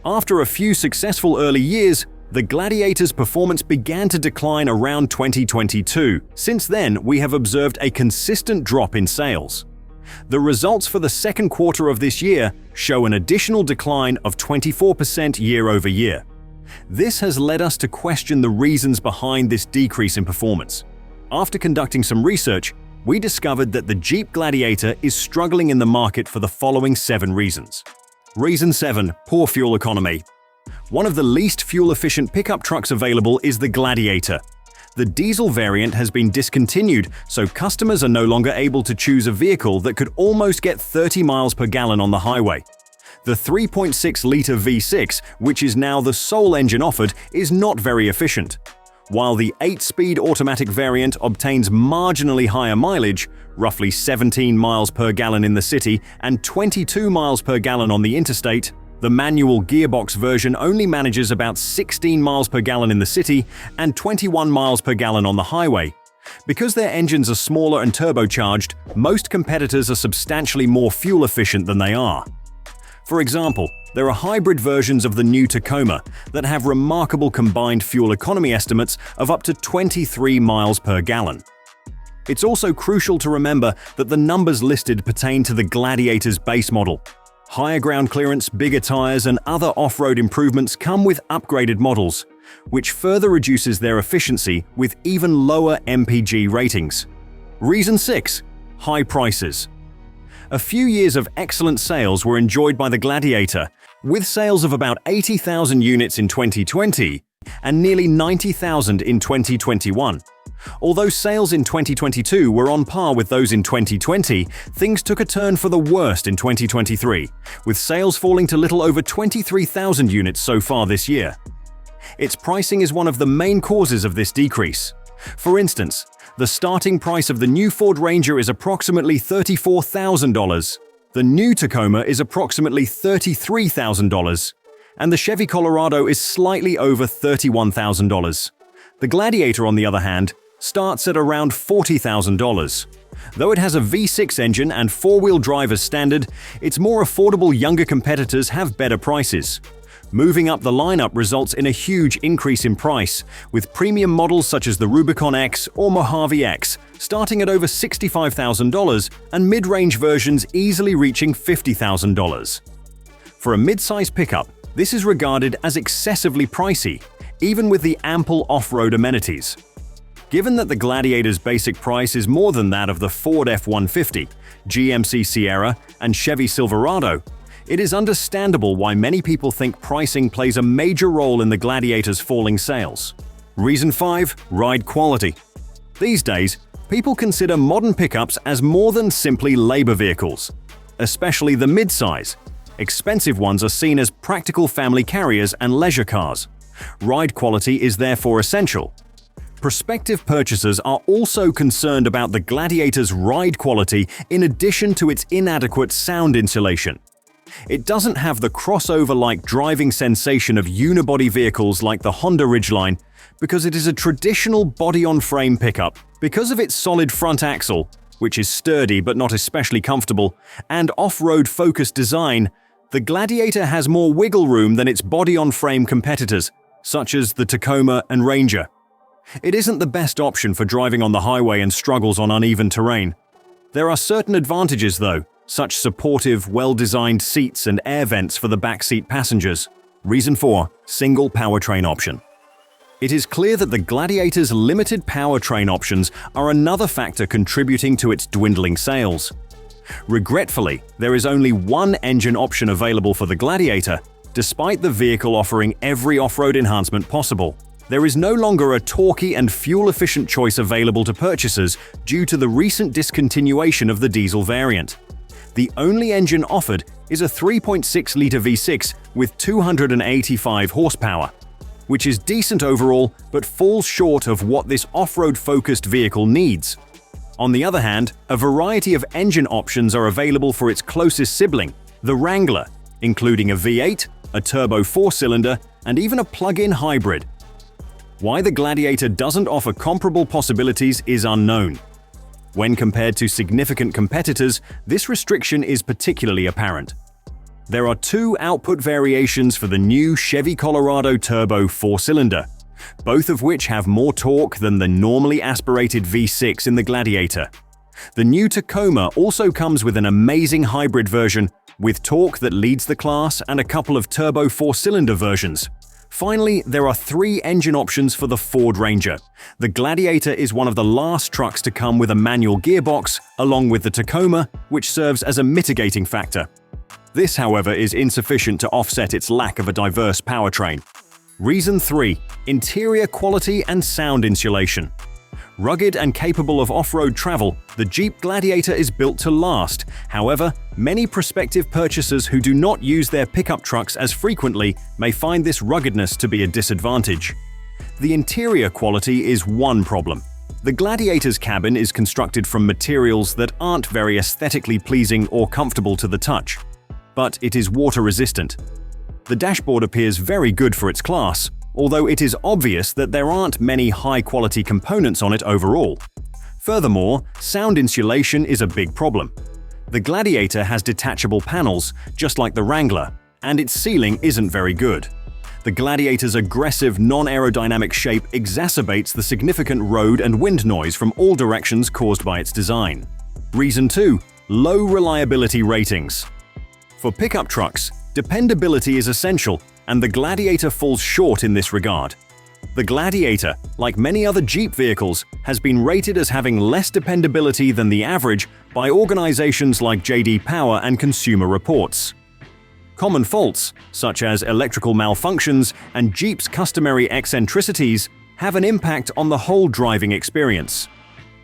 After a few successful early years, the Gladiator's performance began to decline around 2022. Since then, we have observed a consistent drop in sales. The results for the second quarter of this year show an additional decline of 24% year-over-year. This has led us to question the reasons behind this decrease in performance. After conducting some research, we discovered that the Jeep Gladiator is struggling in the market for the following 7 reasons. Reason 7. Poor fuel economy. One of the least fuel-efficient pickup trucks available is the Gladiator. The diesel variant has been discontinued, so customers are no longer able to choose a vehicle that could almost get 30 miles per gallon on the highway. The 3.6-liter V6, which is now the sole engine offered, is not very efficient. While the 8-speed automatic variant obtains marginally higher mileage, roughly 17 miles per gallon in the city and 22 miles per gallon on the interstate, the manual gearbox version only manages about 16 miles per gallon in the city and 21 miles per gallon on the highway. Because their engines are smaller and turbocharged, most competitors are substantially more fuel efficient than they are. For example, there are hybrid versions of the new Tacoma that have remarkable combined fuel economy estimates of up to 23 miles per gallon. It's also crucial to remember that the numbers listed pertain to the Gladiator's base model. Higher ground clearance, bigger tires, and other off-road improvements come with upgraded models, which further reduces their efficiency with even lower MPG ratings. Reason 6. High prices. A few years of excellent sales were enjoyed by the Gladiator, with sales of about 80,000 units in 2020 and nearly 90,000 in 2021. Although sales in 2022 were on par with those in 2020, things took a turn for the worst in 2023, with sales falling to little over 23,000 units so far this year. Its pricing is one of the main causes of this decrease. For instance, the starting price of the new Ford Ranger is approximately $34,000, the new Tacoma is approximately $33,000, and the Chevy Colorado is slightly over $31,000. The Gladiator, on the other hand, starts at around $40,000. Though it has a V6 engine and 4-wheel drive as standard, its more affordable younger competitors have better prices. Moving up the lineup results in a huge increase in price, with premium models such as the Rubicon X or Mojave X starting at over $65,000 and mid-range versions easily reaching $50,000. For a mid-size pickup, this is regarded as excessively pricey, even with the ample off-road amenities. Given that the Gladiator's basic price is more than that of the Ford F-150, GMC Sierra, and Chevy Silverado, it is understandable why many people think pricing plays a major role in the Gladiator's falling sales. Reason 5. Ride quality. These days, people consider modern pickups as more than simply labor vehicles, especially the mid-size. Expensive ones are seen as practical family carriers and leisure cars. Ride quality is therefore essential. Prospective purchasers are also concerned about the Gladiator's ride quality in addition to its inadequate sound insulation. It doesn't have the crossover-like driving sensation of unibody vehicles like the Honda Ridgeline because it is a traditional body-on-frame pickup. Because of its solid front axle, which is sturdy but not especially comfortable, and off-road focused design, the Gladiator has more wiggle room than its body-on-frame competitors, such as the Tacoma and Ranger. It isn't the best option for driving on the highway and struggles on uneven terrain. There are certain advantages though, such supportive, well-designed seats and air vents for the backseat passengers. Reason 4. Single powertrain option. It is clear that the Gladiator's limited powertrain options are another factor contributing to its dwindling sales. Regretfully, there is only one engine option available for the Gladiator, despite the vehicle offering every off-road enhancement possible. There is no longer a torquey and fuel-efficient choice available to purchasers due to the recent discontinuation of the diesel variant. The only engine offered is a 3.6-liter V6 with 285 horsepower, which is decent overall but falls short of what this off-road focused vehicle needs. On the other hand, a variety of engine options are available for its closest sibling, the Wrangler, including a V8, a turbo 4-cylinder, and even a plug-in hybrid. Why the Gladiator doesn't offer comparable possibilities is unknown. When compared to significant competitors, this restriction is particularly apparent. There are two output variations for the new Chevy Colorado Turbo 4-cylinder, both of which have more torque than the normally aspirated V6 in the Gladiator. The new Tacoma also comes with an amazing hybrid version with torque that leads the class and a couple of turbo 4-cylinder versions. Finally, there are 3 engine options for the Ford Ranger. The Gladiator is one of the last trucks to come with a manual gearbox, along with the Tacoma, which serves as a mitigating factor. This, however, is insufficient to offset its lack of a diverse powertrain. Reason 3. Interior quality and sound insulation. Rugged and capable of off-road travel, the Jeep Gladiator is built to last. However, many prospective purchasers who do not use their pickup trucks as frequently may find this ruggedness to be a disadvantage. The interior quality is one problem. The Gladiator's cabin is constructed from materials that aren't very aesthetically pleasing or comfortable to the touch, but it is water-resistant. The dashboard appears very good for its class, although it is obvious that there aren't many high-quality components on it overall. Furthermore, sound insulation is a big problem. The Gladiator has detachable panels, just like the Wrangler, and its ceiling isn't very good. The Gladiator's aggressive, non-aerodynamic shape exacerbates the significant road and wind noise from all directions caused by its design. Reason 2. Low reliability ratings. For pickup trucks, dependability is essential, and the Gladiator falls short in this regard. The Gladiator, like many other Jeep vehicles, has been rated as having less dependability than the average by organizations like J.D. Power and Consumer Reports. Common faults, such as electrical malfunctions and Jeep's customary eccentricities, have an impact on the whole driving experience.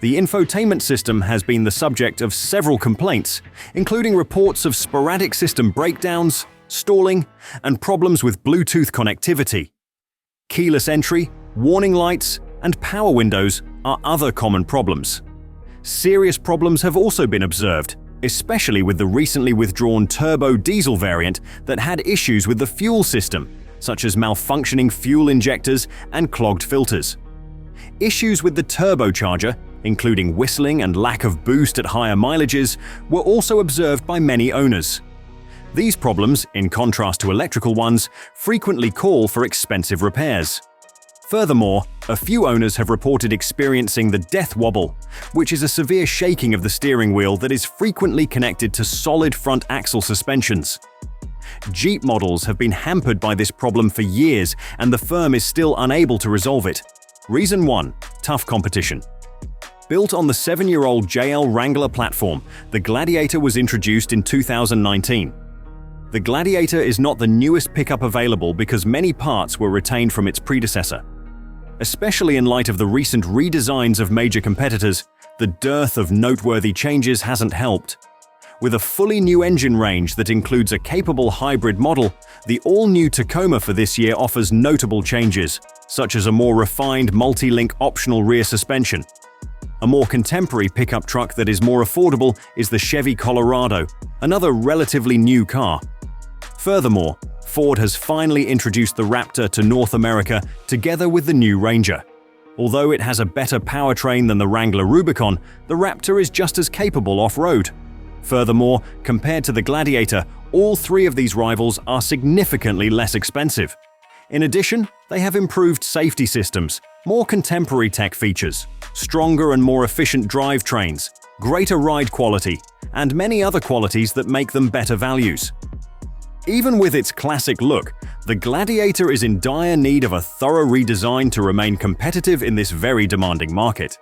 The infotainment system has been the subject of several complaints, including reports of sporadic system breakdowns, stalling, and problems with Bluetooth connectivity. Keyless entry, warning lights, and power windows are other common problems. Serious problems have also been observed, especially with the recently withdrawn turbo diesel variant that had issues with the fuel system, such as malfunctioning fuel injectors and clogged filters. Issues with the turbocharger, including whistling and lack of boost at higher mileages, were also observed by many owners. These problems, in contrast to electrical ones, frequently call for expensive repairs. Furthermore, a few owners have reported experiencing the death wobble, which is a severe shaking of the steering wheel that is frequently connected to solid front axle suspensions. Jeep models have been hampered by this problem for years, and the firm is still unable to resolve it. Reason 1. Tough competition. Built on the 7-year-old JL Wrangler platform, the Gladiator was introduced in 2019. The Gladiator is not the newest pickup available because many parts were retained from its predecessor. Especially in light of the recent redesigns of major competitors, the dearth of noteworthy changes hasn't helped. With a fully new engine range that includes a capable hybrid model, the all-new Tacoma for this year offers notable changes, such as a more refined multi-link optional rear suspension. A more contemporary pickup truck that is more affordable is the Chevy Colorado, another relatively new car. Furthermore, Ford has finally introduced the Raptor to North America together with the new Ranger. Although it has a better powertrain than the Wrangler Rubicon, the Raptor is just as capable off-road. Furthermore, compared to the Gladiator, all 3 of these rivals are significantly less expensive. In addition, they have improved safety systems, more contemporary tech features, stronger and more efficient drivetrains, greater ride quality, and many other qualities that make them better values. Even with its classic look, the Gladiator is in dire need of a thorough redesign to remain competitive in this very demanding market.